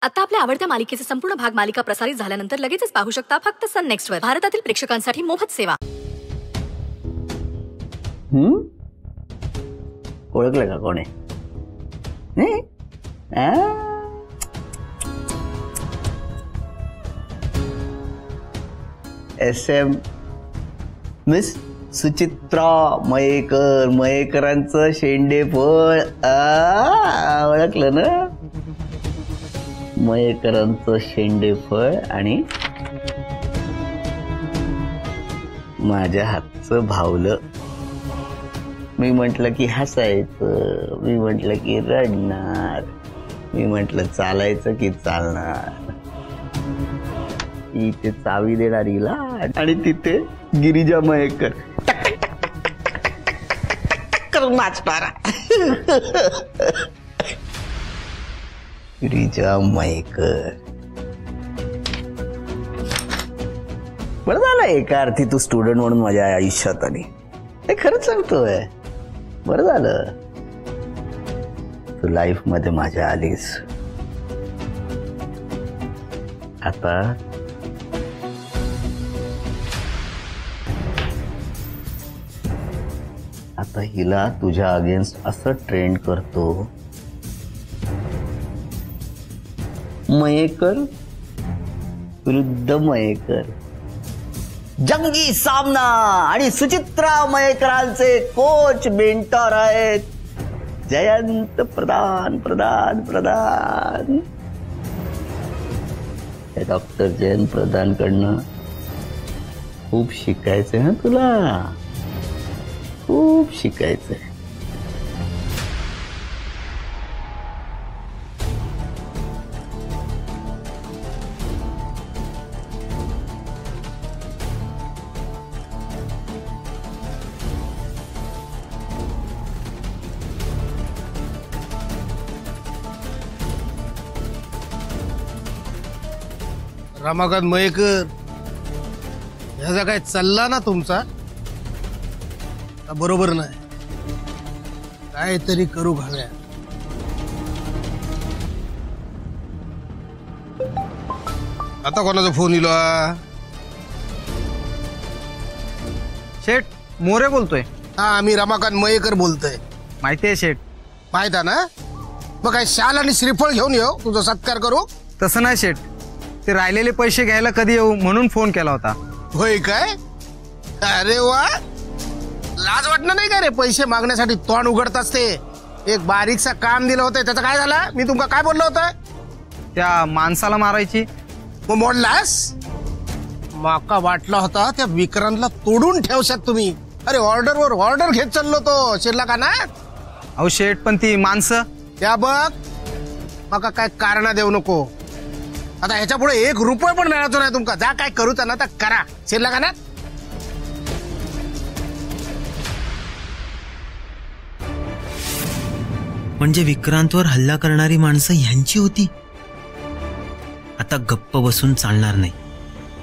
आता आपल्या आवडत्या मालिकेचे संपूर्ण भाग मालिका प्रसारित झाल्यानंतर लगेचच पाहू शकता फक्त सन नेक्स्ट वर. भारतातील प्रेक्षकांसाठी मोफत सेवा. ओळखलं का कोण आहे? SM मिस सुचित्रा मयेकर, मयेकरांचं शेंडेफळ. ओळखलं ना? मयेकरांचं शेंडेफळ आणि माझ्या हातचं भावलं. मी म्हटलं की हसायचं, मी म्हटलं की रडणार, मी म्हटलं चालायचं की चालणार. इथे चावी देणारी लाट आणि तिथे गिरिजा मयेकर करून नाचणारा. गिरिजा मयेकर. बरं झालं एका अर्थी तू स्टुडंट म्हणून माझ्या आयुष्यात आली. हे खरंच सांगतोय. बरं झालं तू लाईफ मध्ये माझ्या आलीस. आता हिला तुझ्या अगेन्स्ट असं ट्रेंड करतो. मयेकर विरुद्ध मयेकर, जंगी सामना. आणि सुचित्रा मयेकरांचे कोच मेंटॉर आहेत जयंत प्रधान. डॉक्टर जयंत प्रधान कडनं खूप शिकायचंय ना तुला, खूप शिकायचंय. रमाकांत मयेकर, ह्याचा काय चालला ना तुमचा बरोबर नाही. काहीतरी करू घाव्या. आता कोणाचा फोन इलो? शेठ मोरे बोलतोय. हा, मी रमाकांत मयेकर बोलतोय. माहितीये शेठ? माहित आहे ना? मग काय शाल आणि श्रीफळ घेऊन येऊ तुझा सत्कार करू? तसं नाही शेठ, ते राहिलेले पैसे घ्यायला कधी येऊ म्हणून फोन केला होता. होय काय? अरे वा, लाज वाटणं नाही का रे पैसे मागण्यासाठी तोंड उघडत असते? एक बारीकसा काम दिलं होतं, त्याचं काय झालं? मी तुमका काय बोललो होतं? त्या माणसाला मारायची. मग मोडलास? माका वाटला होता त्या विक्रांतला तोडून ठेवशात तुम्ही. अरे ऑर्डरवर ऑर्डर घेत चाललो तो शिरला का ना. अहो शेठ, पण ती माणसं त्या बघ, माका काय कारण देऊ नको. आता ह्याच्या पुढे 1 रुपया पण मिळायचो नाही तुमका. जा काय करू त्यांना तर करा. शिरला का ना? म्हणजे विक्रांतवर हल्ला करणारी माणसं ह्यांची होती. आता गप्प बसून चालणार नाही,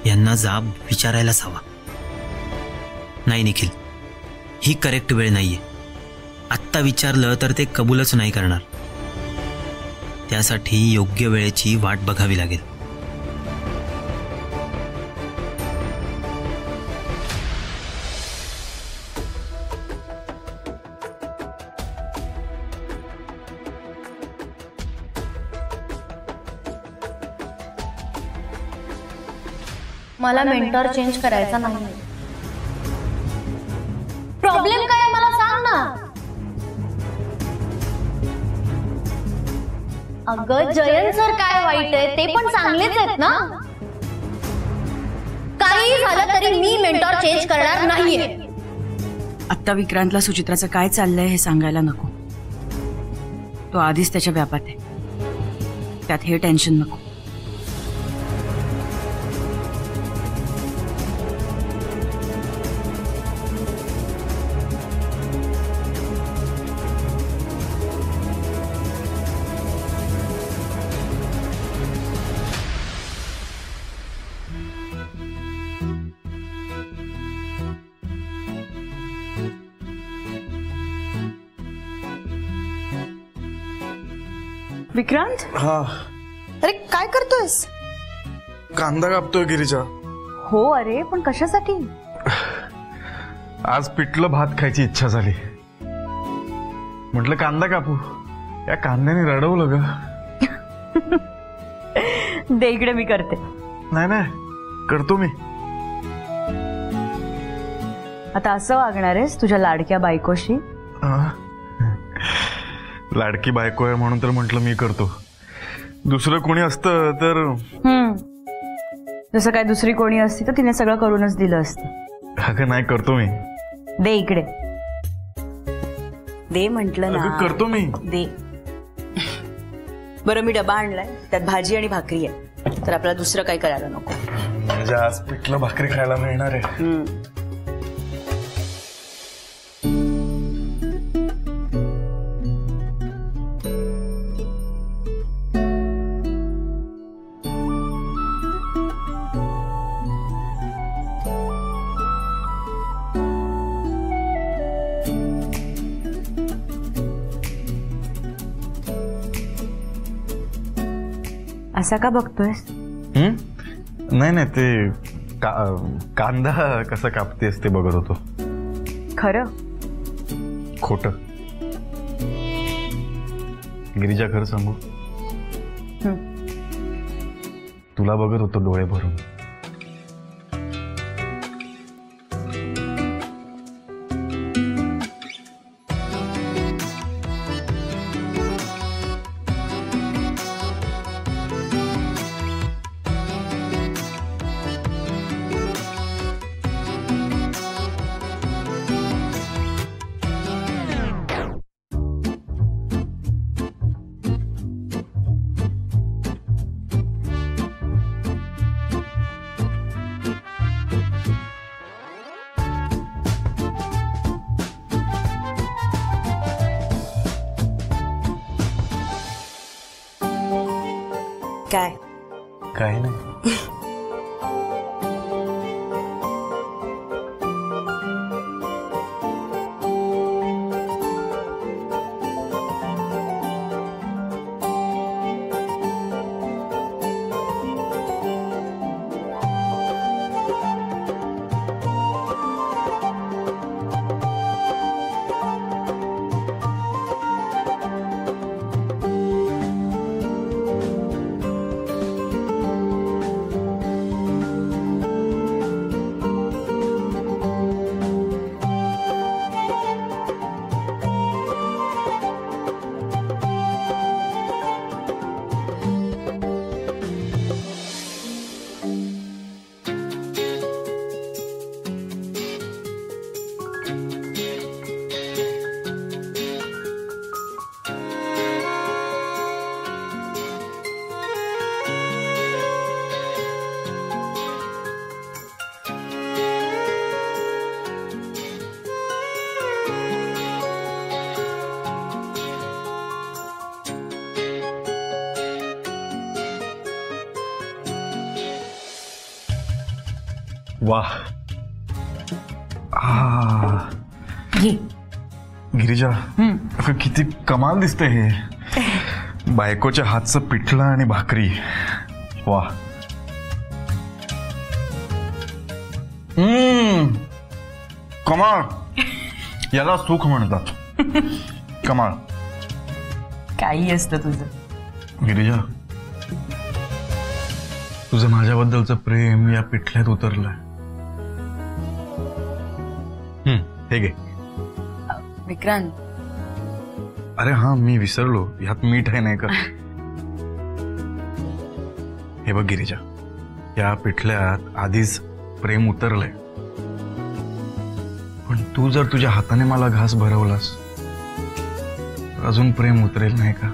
यांना जाब विचारायलाच हवा. नाही निखिल, ही करेक्ट वेळ नाहीये. आत्ता विचारलं तर ते कबूलच नाही करणार. त्यासाठी योग्य वेळेची वाट बघावी लागेल. मला मेंटॉर चेंज करायचा नाही. प्रॉब्लेम काय आहे मला सांग ना. अगं जयंत सर काय वाईट आहे? ते पण चांगलेच आहेत ना. काही झालं तरी मी मेंटॉर चेंज करणार नाहीये. आता विक्रांतला सुचित्राचं काय चाललंय हे सांगायला नको. तो आधीच त्याच्या व्यापात आहे, त्यात हे टेन्शन नको. विक्रांत, हा अरे काय करतोयस? कांदा कापतोय गिरीजा. हो अरे, पण कशासाठी? आज पिठलं भात खायची इच्छा झाली. म्हटलं कांदा कापू. या कांद्याने रडवलं ग. दे इकडे, मी करते. नाही नाही, करतो मी. आता असं वागणार आहेस तुझ्या लाडक्या बायकोशी? लाडकी बायको आहे म्हणून तर म्हटलं मी करतो. दुसरं कोणी असतं तर जसं काय दुसरी कोणी असती तर तिने सगळं करूनच दिलं असतं. अगं नाही, करतो मी. दे इकडे, दे म्हंटल ना. अगं करतो मी. दे. बरं, मी डबा आणलाय, त्यात भाजी आणि भाकरी आहे, तर आपल्याला दुसरं काही करायला नको. म्हणजे आज पिठलं भाकरी खायला मिळणार आहे. असा का बघतोयस? नाही नाही, ते कांदा कसा कापतेस ते बघत होतो. खरं? खोट? गिरिजा खरं सांगू, तुला बघत होतो डोळे भरून. काय? काही नाही. वाह. गिरिजा, किती कमाल दिसतंय हे. बायकोच्या हातचं पिठलं आणि भाकरी. वाह. कमाल. याला सुख म्हणतात. कमाल. काही असतं तुझं. गिरिजा, तुझं माझ्याबद्दलचं प्रेम या पिठल्यात उतरलंय. हे घे. विक्रांत. अरे हा, मी विसरलो, ह्यात मीठ आहे नाही का. हे बघ गिरिजा, या पिठल्यात आधीच प्रेम उतरलंय, पण तू जर तुझ्या हाताने मला घास भरवलास अजून प्रेम उतरेल नाही का.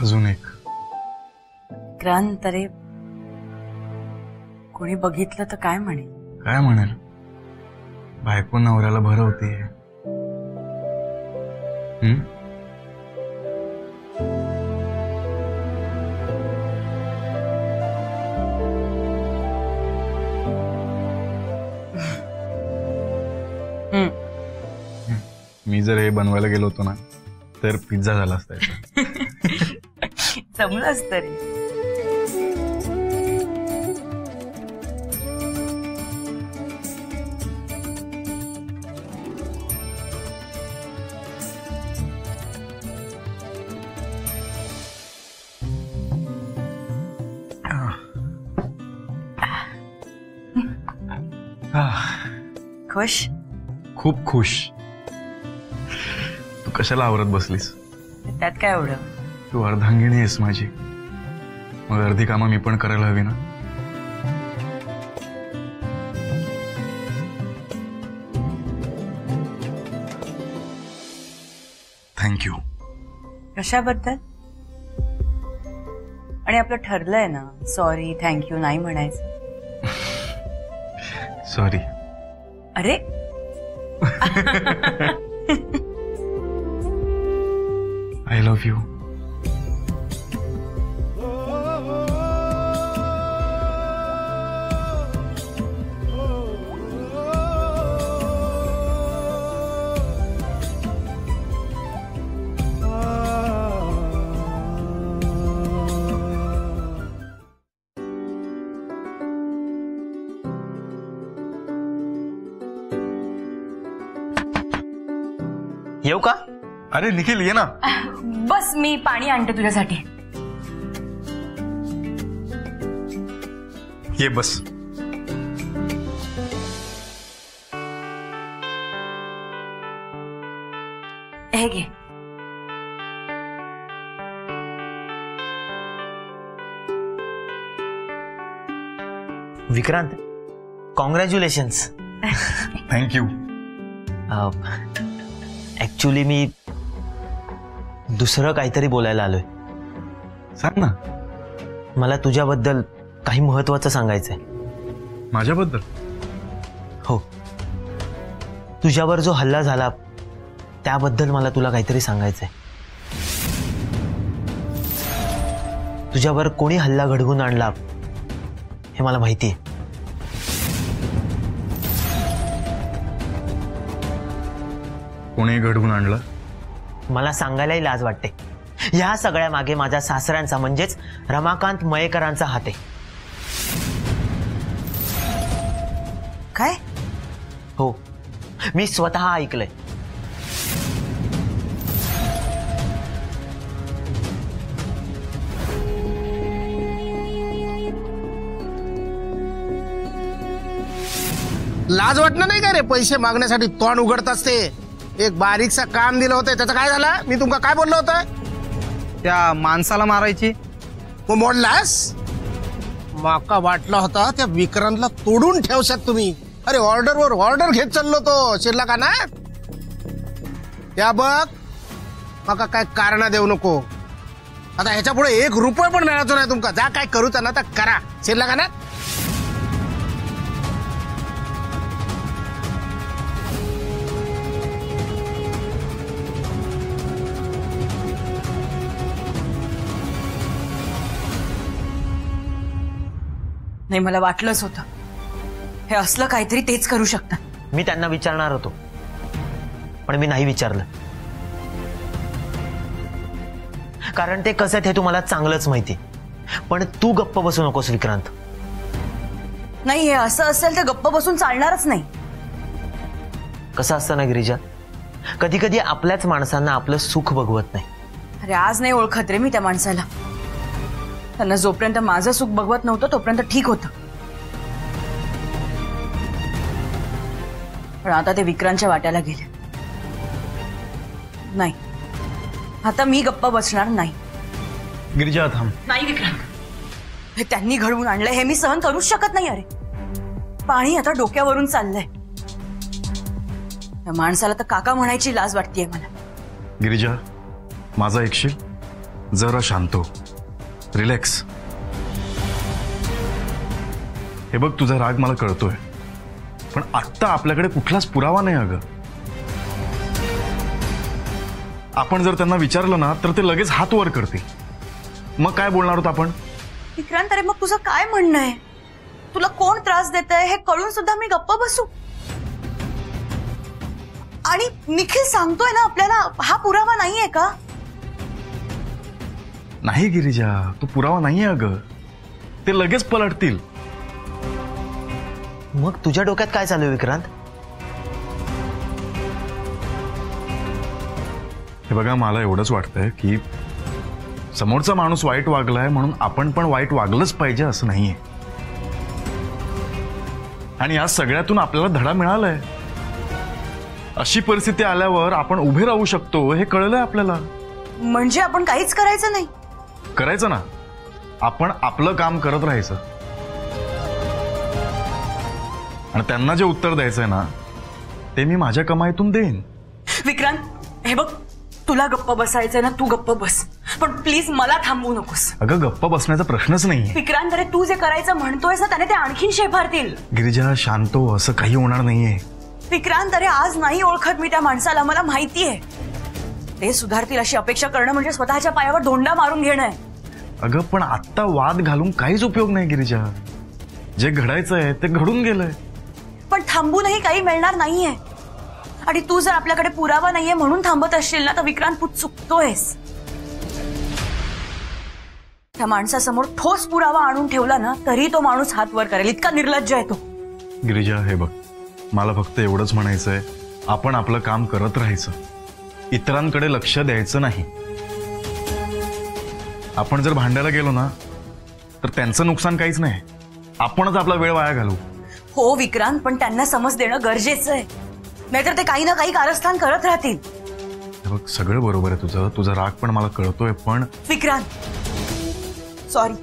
अजून एक. विक्रांत, अरे कोणी बघितलं तर काय म्हणेल? काय म्हणेल? बायको नवऱ्याला भरवते. मी जर हे बनवायला गेलो होतो ना तर पिझ्झा झाला असता. जमलंच तरी. खुश? खूप खुश. तू कशाला आवरत बसलीस? त्यात काय एवढं? तू अर्धांगिणी आहेस माझी, मग अर्धी कामं मी पण करायला हवी ना. थँक्यू. कशाबद्दल? आणि आपलं ठरलंय ना सॉरी थँक्यू नाही म्हणायचं. सॉरी. अरे आय लव्ह यू. येऊ का? अरे निखिल ये ना. बस मी पाणी आणते तुझ्यासाठी. ये बस. हे घे. विक्रांत, कॉंग्रॅच्युलेशन्स. थँक्यू. ऍक्च्युली मी दुसरं काहीतरी बोलायला आलोय. सांग ना. मला तुझ्याबद्दल काही महत्वाचं सांगायचंय. माझ्याबद्दल? हो. तुझ्यावर जो हल्ला झाला त्याबद्दल मला तुला काहीतरी सांगायचंय. तुझ्यावर कोणी हल्ला घडवून आणला हे मला माहितीये. कोणी घडवून आणलं? मला सांगायलाही लाज वाटते. ह्या सगळ्या मागे माझ्या सासऱ्यांचा म्हणजेच रमाकांत मयेकरांचा हात आहे. काय? हो, मी स्वतः ऐकलंय. लाज वाटणं नाही का रे? पैसे मागण्यासाठी तोंड उघडताच ते. एक बारीकसा काम दिलं होतं, त्याचं काय झालं? मी तुमका काय बोललो होतं? त्या माणसाला मारायची. मग मोडलास? माका वाटला होता त्या विक्रांतला तोडून ठेवशात तुम्ही. अरे ऑर्डरवर ऑर्डर घेत चाललो तो शिरला का ना. त्या बघ, माका काय कारण देऊ नको. आता ह्याच्या पुढे 1 रुपया पण मिळायचो नाही तुमका. जा काय करूच ना तर करा. शिरला का ना. नाही, मला वाटलंच होतं हे असलं काहीतरी तेच करू शकतात. मी त्यांना विचारणार होतो पण मी नाही विचारलं. कारण ते कसं हे तुम्हाला चांगलंच माहिती. पण तू गप्प बसू नकोस विक्रांत. नाही, हे असं असेल तर गप्प बसून चालणारच नाही. कसं असतं ना गिरिजा, कधी कधी आपल्याच माणसांना आपलं सुख बघवत नाही. अरे आज नाही ओळखत रे मी त्या माणसाला. त्यांना जोपर्यंत माझं सुख बघवत नव्हतं तोपर्यंत ठीक होतं. पण आता ते विक्रांतच्या वाट्याला गेले. नाही, आता मी गप्प बसणार नाही. गिरिजा थांब. नाही विक्रांत, हे त्यांनी घडवून आणलंय हे मी सहन करूच शकत नाही. अरे पाणी आता डोक्यावरून चाललंय. त्या माणसाला तर काका म्हणायची लाज वाटतेय मला. गिरिजा, माझा ऐकशील? जरा शांत हो. रिलॅक्स. हे बघ, तुझा राग मला कळतोय, पण आत्ता आपल्याकडे कुठलाच पुरावा नाही अगं. आपण जर त्यांना विचारलं ना तर ते लगेच हात वर करतील. मग काय बोलणार आहोत आपण? विक्रांत, अरे मग तुझं काय म्हणणं आहे? तुला कोण त्रास देत आहे हे कळून सुद्धा मी गप्प बसू? आणि निखिल सांगतोय ना आपल्याला, हा पुरावा नाहीये का? नाही गिरिजा, तो पुरावा नाहीये अगं. ते लगेच पलटतील. मग तुझ्या डोक्यात काय चालू आहे विक्रांत? हे बघा, मला एवढंच वाटतंय की समोरचा माणूस वाईट वागलाय म्हणून आपण पण वाईट वागलंच पाहिजे असं नाहीये. आणि या सगळ्यातून आपल्याला धडा मिळालाय. अशी परिस्थिती आल्यावर आपण उभे राहू शकतो हे कळलंय आपल्याला. म्हणजे आपण काहीच करायचं नाही? करायचं ना. आपण आपलं काम करत राहायचं आणि त्यांना जे उत्तर द्यायचंय ना ते मी माझ्या कमाईतून देईन. विक्रांत, हे बघ, तुला गप्प बसायचंय ना, तू गप्प बस, पण प्लीज मला थांबवू नकोस. अगं, गप्प बसण्याचा प्रश्नच नाहीये. विक्रांत, अरे तू जे करायचं म्हणतोयस ना त्याने ते आणखीन शेफारतील. गिरिजा, शांत हो, असं काही होणार नाहीये. विक्रांत, अरे आज नाही ओळखत मी त्या माणसाला, मला माहितीये. ते सुधारतील अशी अपेक्षा करणं म्हणजे स्वतःच्या पायावर धोंडा मारून घेणं आहे. अगं, पण आत्ता वाद घालून काहीच उपयोग नाही गिरिजा. जे घडायचंय ते घडून गेलंय. पण थांबूनही काही मिळणार नाहीये. आणि तू जर आपल्याकडे पुरावा नाहीये म्हणून थांबत असशील ना तर विक्रांत, तू चुकतोयस. त्या माणसासमोर ठोस पुरावा आणून ठेवला ना तरी तो माणूस हात वर करेल, इतका निर्लज्ज आहे तो. गिरिजा, हे बघ, मला फक्त एवढंच म्हणायचंय, आपण आपलं काम करत राहायचं, इतरांकडे लक्ष द्यायचं नाही. आपण जर भांडायला गेलो ना तर त्यांचं नुकसान काहीच नाही, आपणच आपला वेळ वाया घालू. हो विक्रांत, पण त्यांना समज देणं गरजेचं आहे, नाहीतर ते काही ना काही कारस्थान करत राहतील. हे बघ, सगळं बरोबर आहे तुझं, तुझा राग पण मला कळतोय, पण विक्रांत सॉरी,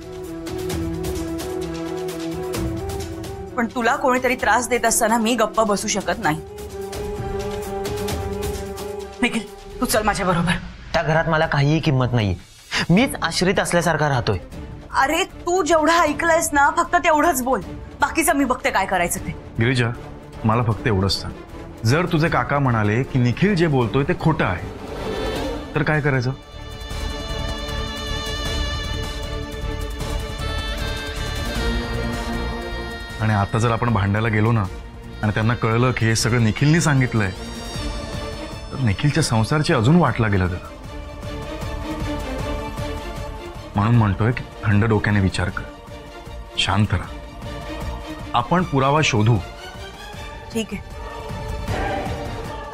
पण तुला कोणीतरी त्रास देत असताना मी गप्प बसू शकत नाही. निखिल, तू चल माझ्या बरोबर. त्या घरात मला काहीही किंमत नाहीये, मीच आश्रित असल्यासारखा राहतोय. अरे तू जेवढं ऐकलंयस ना फक्त तेवढंच बोल, बाकीचं मी बघते काय करायचं ते. गिरिजा, मला फक्त एवढंच सांग, जर तुझे काका म्हणाले की निखिल जे बोलतोय ते खोटं आहे तर काय करायचं? आणि आता जर आपण भांडायला गेलो ना आणि त्यांना कळलं की हे सगळं निखिलनी सांगितलंय तर निखिलच्या संसाराची अजून वाट लागेल अगं. म्हणून म्हणतोय की थंड डोक्याने विचार कर, शांत राहा, आपण पुरावा शोधू. ठीक आहे,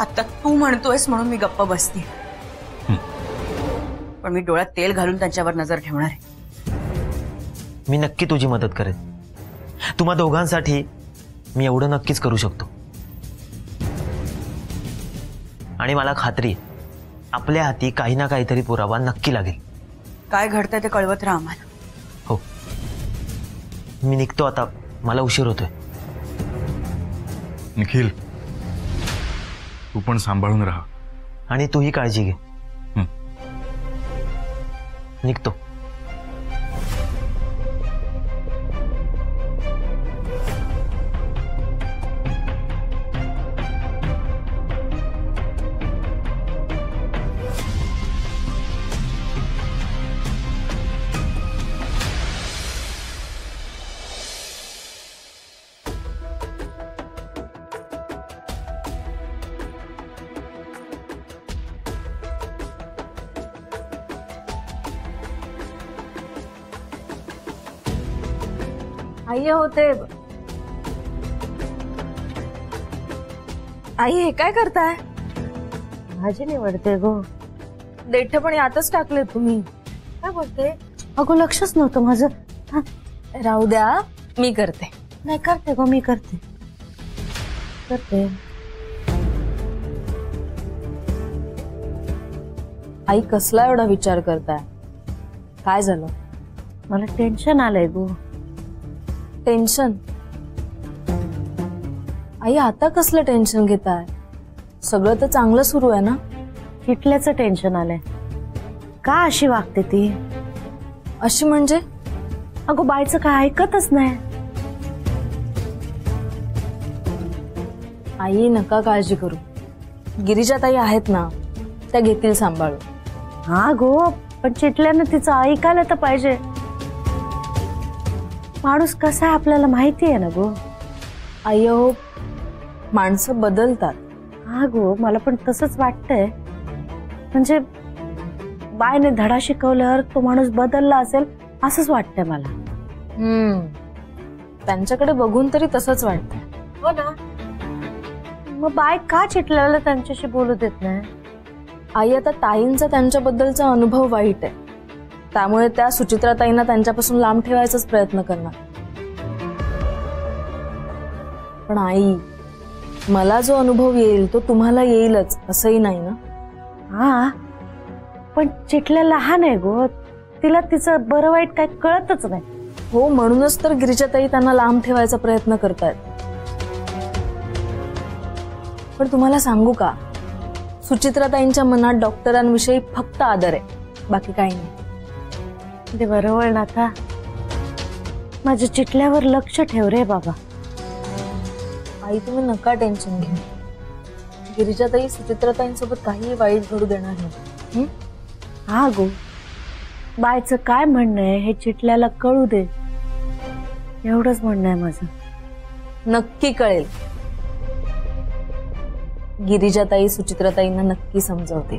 आता तू म्हणतोयस म्हणून मी गप्प बसते, पण मी डोळ्यात तेल घालून त्यांच्यावर नजर ठेवणार आहे. मी नक्की तुझी मदत करेन. तुम्हा दोघांसाठी मी एवढं नक्कीच करू शकतो. आणि मला खात्री आहे आपल्या हाती काही ना काहीतरी पुरावा नक्की लागेल. काय घडतंय ते कळवत राहा आम्हाला. हो, मी निघतो आता, मला उशीर होतोय. निखिल, तू पण सांभाळून राहा. आणि तूही काळजी घे. निघतो. आई होते. आई हे काय करताय? भाजी निवडते गो. देठ पण यातच टाकले तुम्ही. काय बोलते? अगो लक्षच नव्हतं माझं. राहू द्या, मी करते. नाही करते गो, मी करते. आई कसला एवढा विचार करताय? काय झालं? मला टेन्शन आलंय गो. टेन्शन? आई आता कसलं टेन्शन घेताय? सगळं तर चांगलं सुरू आहे ना. किटल्याचं टेन्शन आलंय. का अशी वागते ती? अशी म्हणजे? अगो बाईचं काय ऐकतच नाही. आई नका काळजी करू, गिरिजाताई आहेत ना, त्या घेतील सांभाळून. हा गो, पण चिटल्यानं तिचं ऐकायला तर पाहिजे. माणूस कसा आहे आपल्याला माहिती आहे ना गो. आई हो, माणसं बदलतात. हा गो, मला पण तसंच वाटतंय. म्हणजे बायने धडा शिकवल्यावर तो माणूस बदलला असेल असंच वाटतंय मला. त्यांच्याकडे बघून तरी तसंच वाटतंय. हो ना. मग बाय का चिटल्याला त्यांच्याशी बोलू देत नाही? आई, आता ताईंचा त्यांच्याबद्दलचा अनुभव वाईट आहे, त्यामुळे त्या सुचित्राताईंना त्यांच्यापासून लांब ठेवायचाच प्रयत्न करणार. पण आई, मला जो अनुभव येईल तो तुम्हाला येईलच असंही नाही ना. हा, पण चिटल्या लहान आहे गो, तिला तिचं बरं वाईट काय कळतच नाही. हो, म्हणूनच तर गिरिजाताई त्यांना लांब ठेवायचा प्रयत्न करतायत. पण तुम्हाला सांगू का, सुचित्राताईंच्या मनात डॉक्टरांविषयी फक्त आदर आहे, बाकी काही नाही. ते बरोबर ना. आता माझ्या चिटल्यावर लक्ष ठेव रे बाबा. आई, तुम्ही नका टेन्शन घेऊ. गिरिजाताई सुचित्राताईंसोबत काही वाईट घडू देणार नाही. हा गो, बायचं काय म्हणणं आहे हे चिटल्याला कळू दे, एवढंच म्हणणं आहे माझं. नक्की कळेल. गिरिजाताई सुचित्राताईंना नक्की समजावतील.